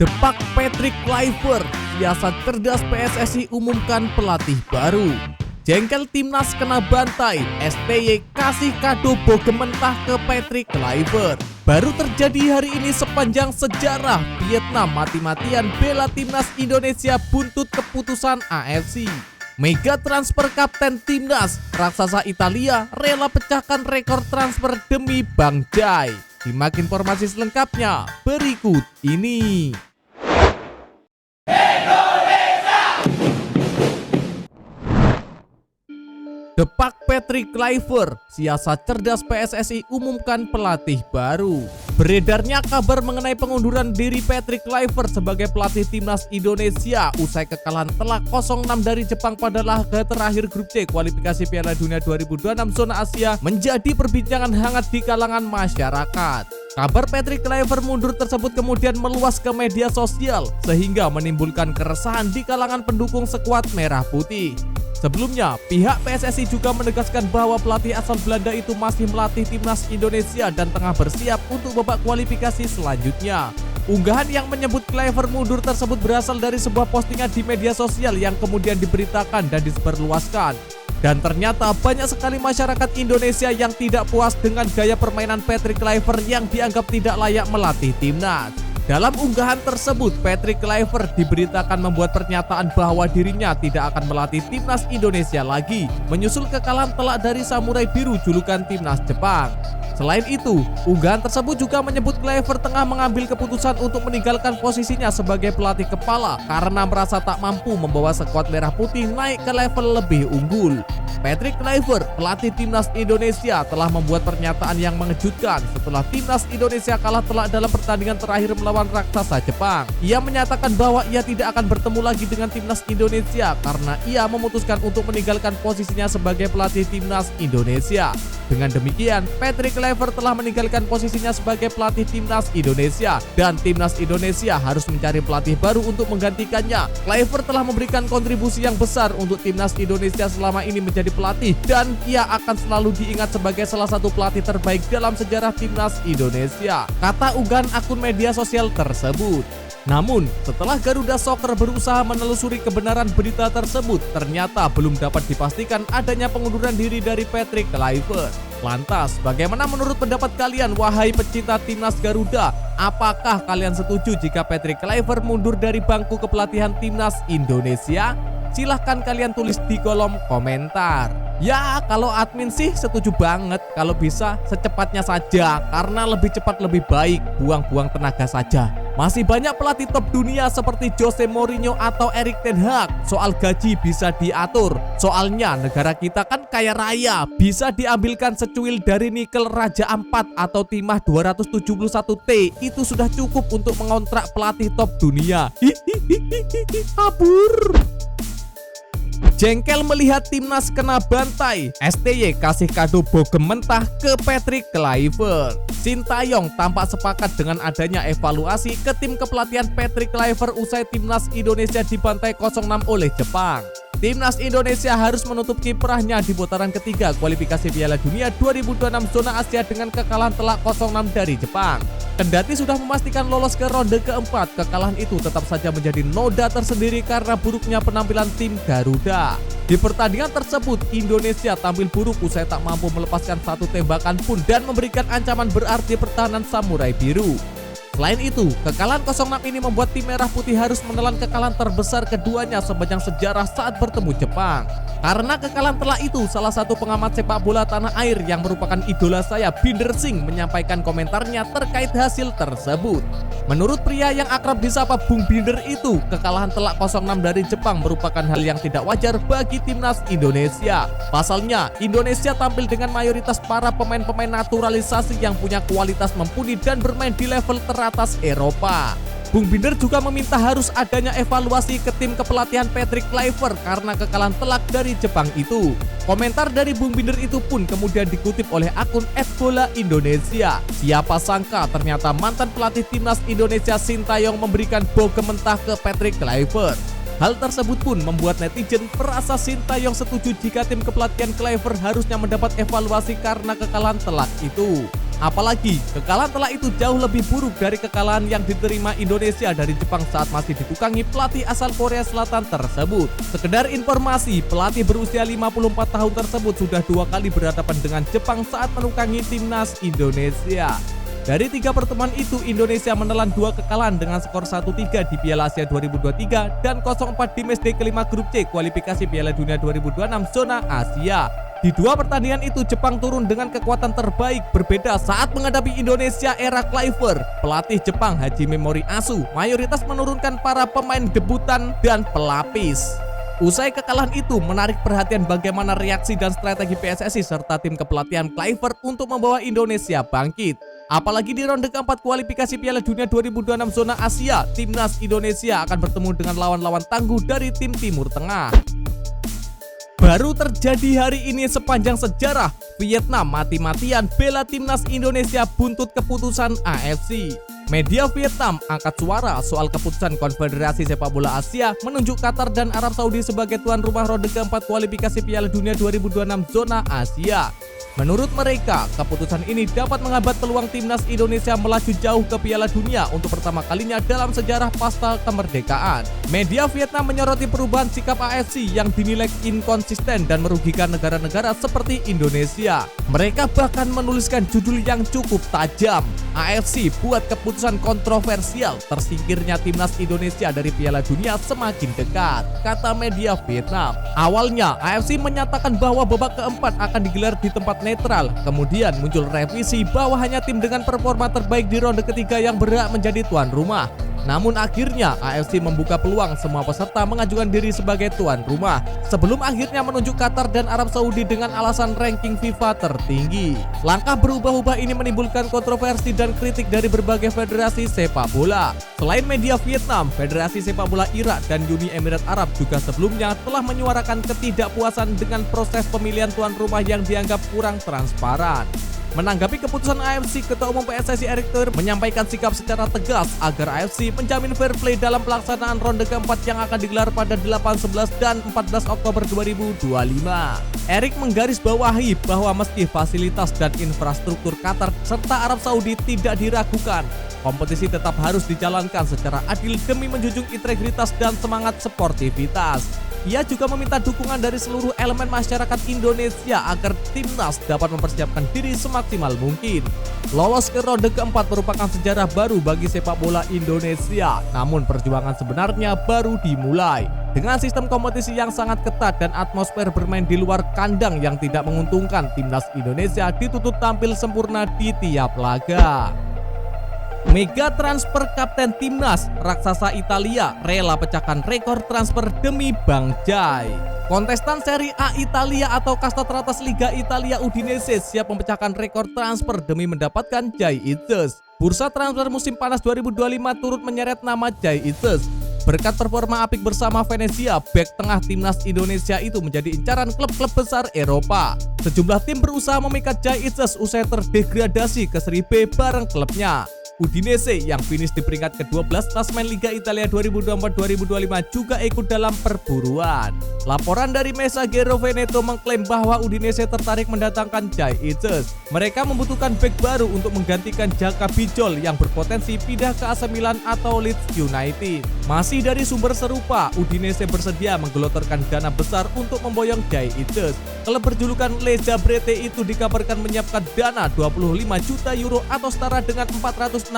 Depak Patrick Kluivert, siasat cerdas PSSI umumkan pelatih baru. Jengkel timnas kena bantai, STY kasih kado bogem mentah ke Patrick Kluivert. Baru terjadi hari ini sepanjang sejarah, Vietnam mati-matian bela timnas Indonesia buntut keputusan AFC. Mega transfer kapten timnas, raksasa Italia rela pecahkan rekor transfer demi Bang Jai. Simak informasi selengkapnya berikut ini. Depak Patrick Kluivert, siasat cerdas PSSI umumkan pelatih baru. Beredarnya kabar mengenai pengunduran diri Patrick Kluivert sebagai pelatih timnas Indonesia usai kekalahan telak 0-6 dari Jepang pada laga terakhir grup C kualifikasi Piala Dunia 2026 zona Asia menjadi perbincangan hangat di kalangan masyarakat. Kabar Patrick Kluivert mundur tersebut kemudian meluas ke media sosial sehingga menimbulkan keresahan di kalangan pendukung skuad merah putih. Sebelumnya, pihak PSSI juga menegaskan bahwa pelatih asal Belanda itu masih melatih timnas Indonesia dan tengah bersiap untuk babak kualifikasi selanjutnya. Unggahan yang menyebut Kluivert mundur tersebut berasal dari sebuah postingan di media sosial yang kemudian diberitakan dan disebarluaskan. Dan ternyata banyak sekali masyarakat Indonesia yang tidak puas dengan gaya permainan Patrick Kluivert yang dianggap tidak layak melatih timnas. Dalam unggahan tersebut, Patrick Kluivert diberitakan membuat pernyataan bahwa dirinya tidak akan melatih timnas Indonesia lagi, menyusul kekalahan telak dari Samurai Biru julukan timnas Jepang. Selain itu, unggahan tersebut juga menyebut Kluivert tengah mengambil keputusan untuk meninggalkan posisinya sebagai pelatih kepala karena merasa tak mampu membawa skuad merah putih naik ke level lebih unggul. Patrick Kluivert, pelatih timnas Indonesia, telah membuat pernyataan yang mengejutkan setelah timnas Indonesia kalah telak dalam pertandingan terakhir melawan raksasa Jepang. Ia menyatakan bahwa ia tidak akan bertemu lagi dengan timnas Indonesia karena ia memutuskan untuk meninggalkan posisinya sebagai pelatih timnas Indonesia. Dengan demikian, Patrick Kluivert telah meninggalkan posisinya sebagai pelatih timnas Indonesia dan timnas Indonesia harus mencari pelatih baru untuk menggantikannya. Kluivert telah memberikan kontribusi yang besar untuk timnas Indonesia selama ini menjadi pelatih dan ia akan selalu diingat sebagai salah satu pelatih terbaik dalam sejarah timnas Indonesia, kata unggahan akun media sosial tersebut. Namun, setelah Garuda Soccer berusaha menelusuri kebenaran berita tersebut, ternyata belum dapat dipastikan adanya pengunduran diri dari Patrick Kluivert. Lantas, bagaimana menurut pendapat kalian, wahai pecinta timnas Garuda? Apakah kalian setuju jika Patrick Kluivert mundur dari bangku kepelatihan timnas Indonesia? Silahkan kalian tulis di kolom komentar. Ya, kalau admin sih setuju banget. Kalau bisa secepatnya saja, karena lebih cepat lebih baik. Buang-buang tenaga saja. Masih banyak pelatih top dunia seperti Jose Mourinho atau Erik ten Hag. Soal gaji bisa diatur. Soalnya negara kita kan kaya raya. Bisa diambilkan secuil dari nikel Raja Ampat atau timah 271T. Itu sudah cukup untuk mengontrak pelatih top dunia. Hihihihi, kabur. Jengkel melihat timnas kena bantai, STY kasih kado bogem mentah ke Patrick Kluivert. Sintayong tampak sepakat dengan adanya evaluasi ke tim kepelatihan Patrick Kluivert usai timnas Indonesia dibantai 0-6 oleh Jepang. Timnas Indonesia harus menutup kiprahnya di putaran ketiga kualifikasi Piala Dunia 2026 zona Asia dengan kekalahan telak 0-6 dari Jepang. Kendati sudah memastikan lolos ke ronde keempat, kekalahan itu tetap saja menjadi noda tersendiri karena buruknya penampilan tim Garuda. Di pertandingan tersebut, Indonesia tampil buruk usai tak mampu melepaskan satu tembakan pun dan memberikan ancaman berarti pertahanan Samurai Biru. Selain itu, kekalahan 0-6 ini membuat tim Merah Putih harus menelan kekalahan terbesar keduanya sepanjang sejarah saat bertemu Jepang. Karena kekalahan telak itu, salah satu pengamat sepak bola tanah air yang merupakan idola saya, Binder Singh, menyampaikan komentarnya terkait hasil tersebut. Menurut pria yang akrab disapa Bung Binder itu, kekalahan telak 0-6 dari Jepang merupakan hal yang tidak wajar bagi timnas Indonesia. Pasalnya, Indonesia tampil dengan mayoritas para pemain-pemain naturalisasi yang punya kualitas mumpuni dan bermain di level teratas Eropa. Bung Binder juga meminta harus adanya evaluasi ke tim kepelatihan Patrick Kluivert karena kekalahan telak dari Jepang itu. Komentar dari Bung Binder itu pun kemudian dikutip oleh akun @bola_indonesia. Siapa sangka ternyata mantan pelatih timnas Indonesia Sintayong memberikan bogem mentah ke Patrick Kluivert. Hal tersebut pun membuat netizen merasa Sintayong setuju jika tim kepelatihan Kluivert harusnya mendapat evaluasi karena kekalahan telak itu. Apalagi, kekalahan telah itu jauh lebih buruk dari kekalahan yang diterima Indonesia dari Jepang saat masih ditukangi pelatih asal Korea Selatan tersebut. Sekedar informasi, pelatih berusia 54 tahun tersebut sudah 2 kali berhadapan dengan Jepang saat menukangi timnas Indonesia. Dari 3 pertemuan itu, Indonesia menelan 2 kekalahan dengan skor 1-3 di Piala Asia 2023 dan 0-4 di matchday kelima grup C kualifikasi Piala Dunia 2026 zona Asia. Di 2 pertandingan itu, Jepang turun dengan kekuatan terbaik, berbeda saat menghadapi Indonesia era Kluivert. Pelatih Jepang Hajime Moriyasu mayoritas menurunkan para pemain debutan dan pelapis. Usai kekalahan itu, menarik perhatian bagaimana reaksi dan strategi PSSI serta tim kepelatihan Kluivert untuk membawa Indonesia bangkit. Apalagi di ronde keempat kualifikasi Piala Dunia 2026 zona Asia, timnas Indonesia akan bertemu dengan lawan-lawan tangguh dari tim Timur Tengah. Baru terjadi hari ini sepanjang sejarah, Vietnam mati-matian bela timnas Indonesia buntut keputusan AFC. Media Vietnam angkat suara soal keputusan Konfederasi Sepak Bola Asia menunjuk Qatar dan Arab Saudi sebagai tuan rumah ronde keempat kualifikasi Piala Dunia 2026 zona Asia. Menurut mereka, keputusan ini dapat menghambat peluang timnas Indonesia melaju jauh ke Piala Dunia untuk pertama kalinya dalam sejarah pasca kemerdekaan. Media Vietnam menyoroti perubahan sikap AFC yang dinilai inkonsisten dan merugikan negara-negara seperti Indonesia. Mereka bahkan menuliskan judul yang cukup tajam, AFC buat keputusan kontroversial, tersingkirnya timnas Indonesia dari Piala Dunia semakin dekat, kata media Vietnam. Awalnya, AFC menyatakan bahwa babak keempat akan digelar di tempat netral. Kemudian muncul revisi bahwa hanya tim dengan performa terbaik di ronde ketiga yang berhak menjadi tuan rumah. Namun akhirnya AFC membuka peluang semua peserta mengajukan diri sebagai tuan rumah sebelum akhirnya menunjuk Qatar dan Arab Saudi dengan alasan ranking FIFA tertinggi. Langkah berubah-ubah ini menimbulkan kontroversi dan kritik dari berbagai federasi sepak bola. Selain media Vietnam, Federasi Sepak Bola Irak dan Uni Emirat Arab juga sebelumnya telah menyuarakan ketidakpuasan dengan proses pemilihan tuan rumah yang dianggap kurang transparan. Menanggapi keputusan AFC, Ketua Umum PSSI Erick Thohir menyampaikan sikap secara tegas agar AFC menjamin fair play dalam pelaksanaan ronde keempat yang akan digelar pada 8, 11, dan 14 Oktober 2025. Erick menggarisbawahi bahwa meski fasilitas dan infrastruktur Qatar serta Arab Saudi tidak diragukan, kompetisi tetap harus dijalankan secara adil demi menjunjung integritas dan semangat sportivitas. Ia juga meminta dukungan dari seluruh elemen masyarakat Indonesia agar timnas dapat mempersiapkan diri semaksimal mungkin. Lolos ke ronde keempat merupakan sejarah baru bagi sepak bola Indonesia, namun perjuangan sebenarnya baru dimulai. Dengan sistem kompetisi yang sangat ketat dan atmosfer bermain di luar kandang yang tidak menguntungkan, timnas Indonesia dituntut tampil sempurna di tiap laga. Mega transfer kapten timnas, raksasa Italia rela pecahkan rekor transfer demi Bang Jai. Kontestan Serie A Italia atau kasta teratas Liga Italia Udinese siap memecahkan rekor transfer demi mendapatkan Jai Itzes. Bursa transfer musim panas 2025 turut menyeret nama Jai Itzes. Berkat performa apik bersama Venezia, bek tengah timnas Indonesia itu menjadi incaran klub-klub besar Eropa. Sejumlah tim berusaha memikat Jai Itzes usai terdegradasi ke Serie B bareng klubnya. Udinese yang finish di peringkat ke-12 klasemen Liga Italia 2024-2025 juga ikut dalam perburuan. Laporan dari Messaggero Veneto mengklaim bahwa Udinese tertarik mendatangkan Jai Itzes. Mereka membutuhkan bek baru untuk menggantikan Jaka Bijol yang berpotensi pindah ke AC Milan atau Leeds United. Masih dari sumber serupa, Udinese bersedia menggelontorkan dana besar untuk memboyong Jai Itzes. Klub berjulukan Le Zabrete itu dikabarkan menyiapkan dana 25 juta euro atau setara dengan 469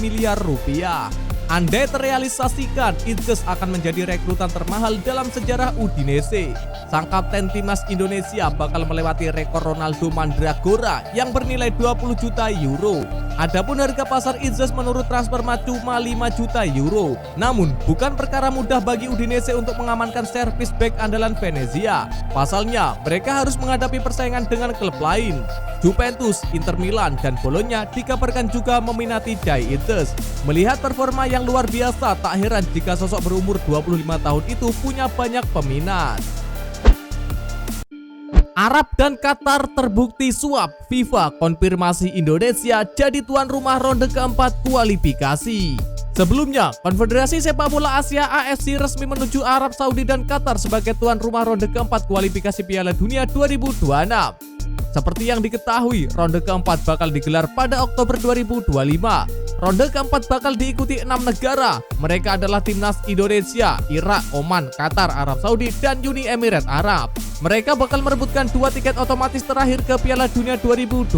miliar rupiah. Andai terrealisasikan, Itzes akan menjadi rekrutan termahal dalam sejarah Udinese. Sang kapten timnas Indonesia bakal melewati rekor Ronaldo Mandragora yang bernilai 20 juta euro. Adapun harga pasar Itzes menurut Transfermarkt cuma 5 juta euro. Namun, bukan perkara mudah bagi Udinese untuk mengamankan servis bek andalan Venezia. Pasalnya, mereka harus menghadapi persaingan dengan klub lain. Juventus, Inter Milan, dan Bologna dikabarkan juga meminati Jai Itzes. Melihat performa yang luar biasa, tak heran jika sosok berumur 25 tahun itu punya banyak peminat. Arab dan Qatar terbukti suap, FIFA konfirmasi Indonesia jadi tuan rumah ronde keempat kualifikasi. Sebelumnya, Konfederasi Sepak Bola Asia AFC resmi menuju Arab Saudi dan Qatar sebagai tuan rumah ronde keempat kualifikasi Piala Dunia 2026. Seperti yang diketahui, ronde keempat bakal digelar pada Oktober 2025. Ronde keempat bakal diikuti 6 negara. Mereka adalah timnas Indonesia, Irak, Oman, Qatar, Arab Saudi, dan Uni Emirat Arab. Mereka bakal merebutkan 2 tiket otomatis terakhir ke Piala Dunia 2026.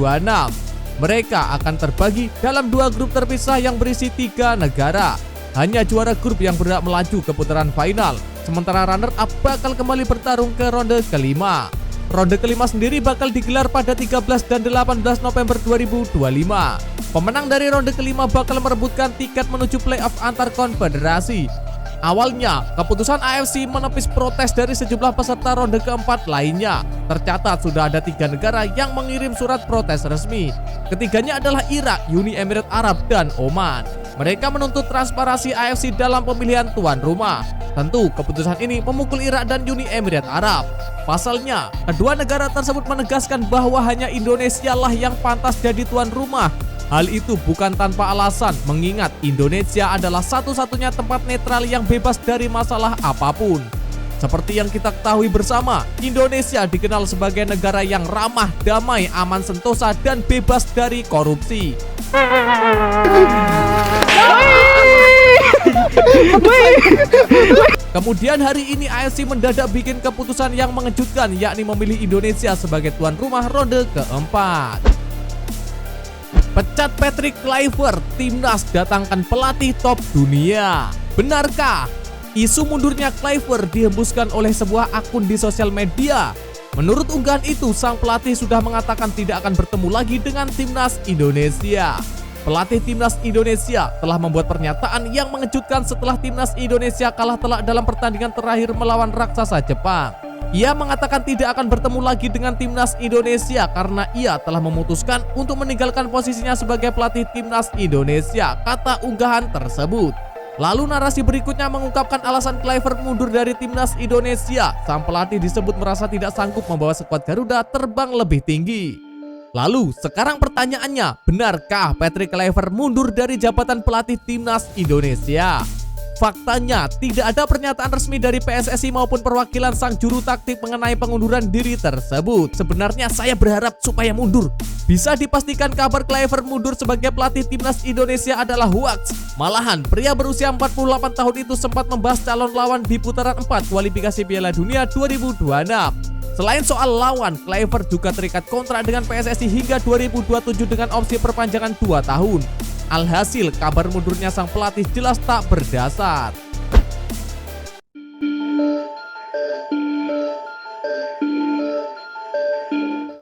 Mereka akan terbagi dalam 2 grup terpisah yang berisi 3 negara. Hanya juara grup yang berhak melaju ke putaran final, sementara runner-up bakal kembali bertarung ke ronde kelima. Ronde kelima sendiri bakal digelar pada 13 dan 18 November 2025. Pemenang dari ronde kelima bakal merebutkan tiket menuju playoff antar konfederasi. Awalnya, keputusan AFC menepis protes dari sejumlah peserta ronde keempat lainnya. Tercatat sudah ada 3 negara yang mengirim surat protes resmi. Ketiganya adalah Irak, Uni Emirat Arab, dan Oman. Mereka menuntut transparansi AFC dalam pemilihan tuan rumah. Tentu, keputusan ini memukul Irak dan Uni Emirat Arab. Pasalnya, kedua negara tersebut menegaskan bahwa hanya Indonesia lah yang pantas jadi tuan rumah. Hal itu bukan tanpa alasan, mengingat Indonesia adalah satu-satunya tempat netral yang bebas dari masalah apapun. Seperti yang kita ketahui bersama, Indonesia dikenal sebagai negara yang ramah, damai, aman sentosa, dan bebas dari korupsi. Kemudian hari ini AFC mendadak bikin keputusan yang mengejutkan, yakni memilih Indonesia sebagai tuan rumah ronde keempat. Pecat Patrick Kluivert, timnas datangkan pelatih top dunia. Benarkah isu mundurnya Kluivert dihembuskan oleh sebuah akun di sosial media? Menurut unggahan itu, sang pelatih sudah mengatakan tidak akan bertemu lagi dengan timnas Indonesia. Pelatih timnas Indonesia telah membuat pernyataan yang mengejutkan setelah timnas Indonesia kalah telak dalam pertandingan terakhir melawan raksasa Jepang. Ia mengatakan tidak akan bertemu lagi dengan timnas Indonesia karena ia telah memutuskan untuk meninggalkan posisinya sebagai pelatih timnas Indonesia, kata unggahan tersebut. Lalu narasi berikutnya mengungkapkan alasan Kluivert mundur dari timnas Indonesia. Sang pelatih disebut merasa tidak sanggup membawa skuad Garuda terbang lebih tinggi. Lalu sekarang pertanyaannya, benarkah Patrick Kluivert mundur dari jabatan pelatih timnas Indonesia? Faktanya, tidak ada pernyataan resmi dari PSSI maupun perwakilan sang juru taktik mengenai pengunduran diri tersebut. Sebenarnya saya berharap supaya mundur. Bisa dipastikan kabar Kluivert mundur sebagai pelatih timnas Indonesia adalah hoax. Malahan, pria berusia 48 tahun itu sempat membahas calon lawan di putaran 4 kualifikasi Piala Dunia 2026. Selain soal lawan, Kluivert juga terikat kontrak dengan PSSI hingga 2027 dengan opsi perpanjangan 2 tahun. Alhasil, kabar mundurnya sang pelatih jelas tak berdasar.